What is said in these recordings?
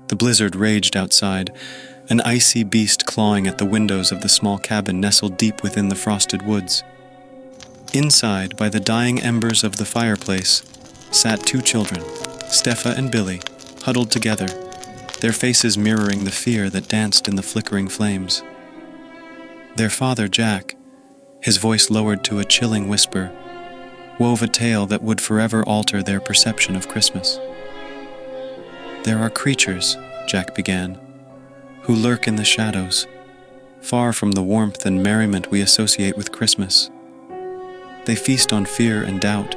The blizzard raged outside, an icy beast clawing at the windows of the small cabin nestled deep within the frosted woods. Inside, by the dying embers of the fireplace, sat two children, Stefa and Billy, huddled together, their faces mirroring the fear that danced in the flickering flames. Their father, Jack, his voice lowered to a chilling whisper, wove a tale that would forever alter their perception of Christmas. "There are creatures," Jack began, "who lurk in the shadows, far from the warmth and merriment we associate with Christmas. They feast on fear and doubt,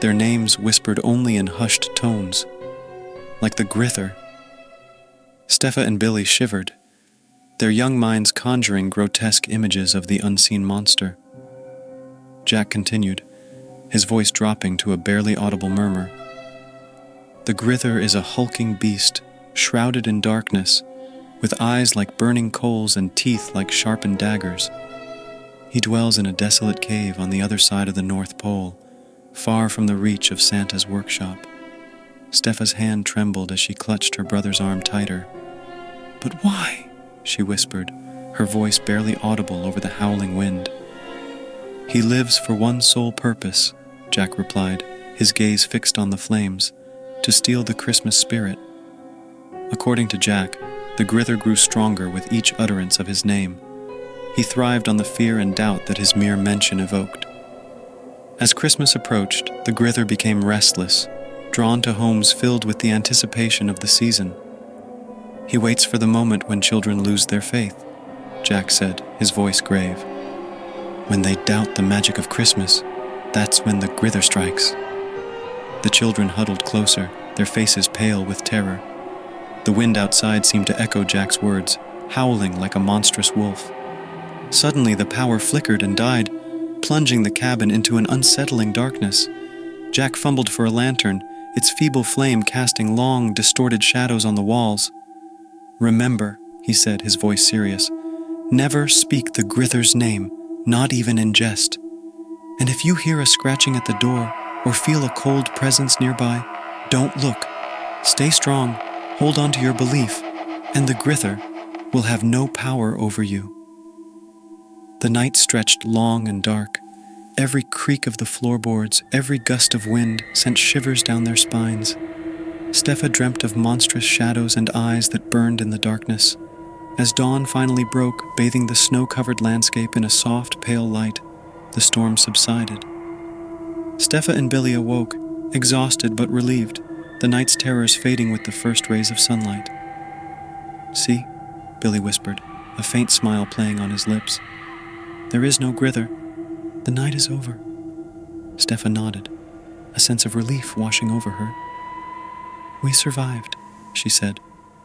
their names whispered only in hushed tones, like the Grither." Stefa and Billy shivered, their young minds conjuring grotesque images of the unseen monster. Jack continued, his voice dropping to a barely audible murmur. "The Grither is a hulking beast, shrouded in darkness, with eyes like burning coals and teeth like sharpened daggers. He dwells in a desolate cave on the other side of the North Pole, far from the reach of Santa's workshop." Stefa's hand trembled as she clutched her brother's arm tighter. "But why?" she whispered, her voice barely audible over the howling wind. "He lives for one sole purpose," Jack replied, his gaze fixed on the flames, "to steal the Christmas spirit." According to Jack, the Grither grew stronger with each utterance of his name. He thrived on the fear and doubt that his mere mention evoked. As Christmas approached, the Grither became restless, drawn to homes filled with the anticipation of the season. "He waits for the moment when children lose their faith," Jack said, his voice grave. "When they doubt the magic of Christmas, that's when the Grither strikes." The children huddled closer, their faces pale with terror. The wind outside seemed to echo Jack's words, howling like a monstrous wolf. Suddenly the power flickered and died, plunging the cabin into an unsettling darkness. Jack fumbled for a lantern, its feeble flame casting long, distorted shadows on the walls. "Remember," he said, his voice serious, "never speak the Grither's name, not even in jest. And if you hear a scratching at the door or feel a cold presence nearby, don't look. Stay strong, hold on to your belief, and the Grither will have no power over you." The night stretched long and dark. Every creak of the floorboards, every gust of wind sent shivers down their spines. Stefa dreamt of monstrous shadows and eyes that burned in the darkness. As dawn finally broke, bathing the snow-covered landscape in a soft, pale light, the storm subsided. Stefa and Billy awoke, exhausted but relieved, the night's terrors fading with the first rays of sunlight. "See," Billy whispered, a faint smile playing on his lips. "There is no Grither. The night is over." Stefa nodded, a sense of relief washing over her. "We survived," she said,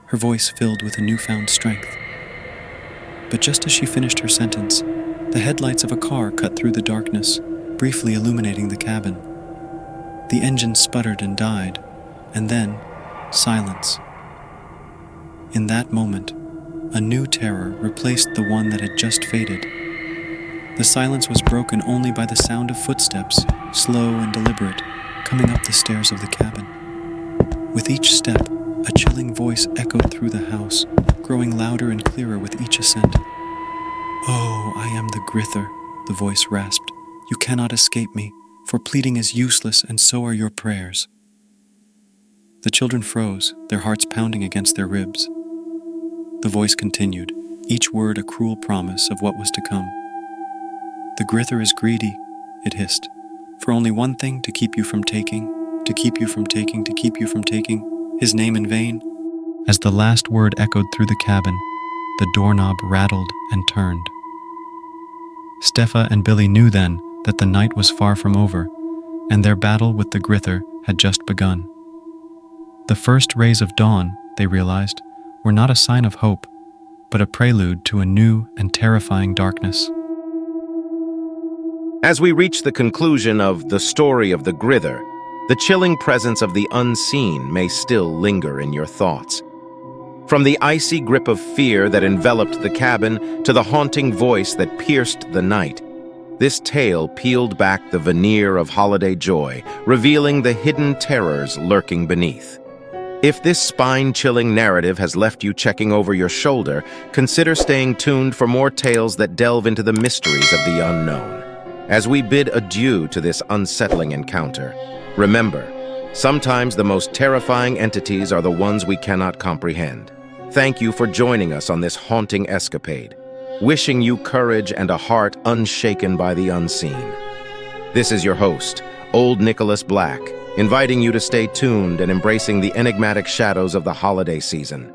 her voice filled with a newfound strength. But just as she finished her sentence, the headlights of a car cut through the darkness, briefly illuminating the cabin. The engine sputtered and died, and then silence. In that moment, a new terror replaced the one that had just faded. The silence was broken only by the sound of footsteps, slow and deliberate, coming up the stairs of the cabin. With each step, a chilling voice echoed through the house, growing louder and clearer with each ascent. "Oh, I am the Grither," the voice rasped. "You cannot escape me, for pleading is useless and so are your prayers." The children froze, their hearts pounding against their ribs. The voice continued, each word a cruel promise of what was to come. "The Grither is greedy," it hissed, "for only one thing, to keep you from taking, to keep you from taking, to keep you from taking his name in vain." As the last word echoed through the cabin, the doorknob rattled and turned. Stefa and Billy knew then that the night was far from over, and their battle with the Grither had just begun. The first rays of dawn, they realized, were not a sign of hope, but a prelude to a new and terrifying darkness. As we reach the conclusion of The Story of the Grither, the chilling presence of the unseen may still linger in your thoughts. From the icy grip of fear that enveloped the cabin to the haunting voice that pierced the night, this tale peeled back the veneer of holiday joy, revealing the hidden terrors lurking beneath. If this spine-chilling narrative has left you checking over your shoulder, consider staying tuned for more tales that delve into the mysteries of the unknown. As we bid adieu to this unsettling encounter, remember, sometimes the most terrifying entities are the ones we cannot comprehend. Thank you for joining us on this haunting escapade, wishing you courage and a heart unshaken by the unseen. This is your host, Old Nicholas Black, inviting you to stay tuned and embracing the enigmatic shadows of the holiday season.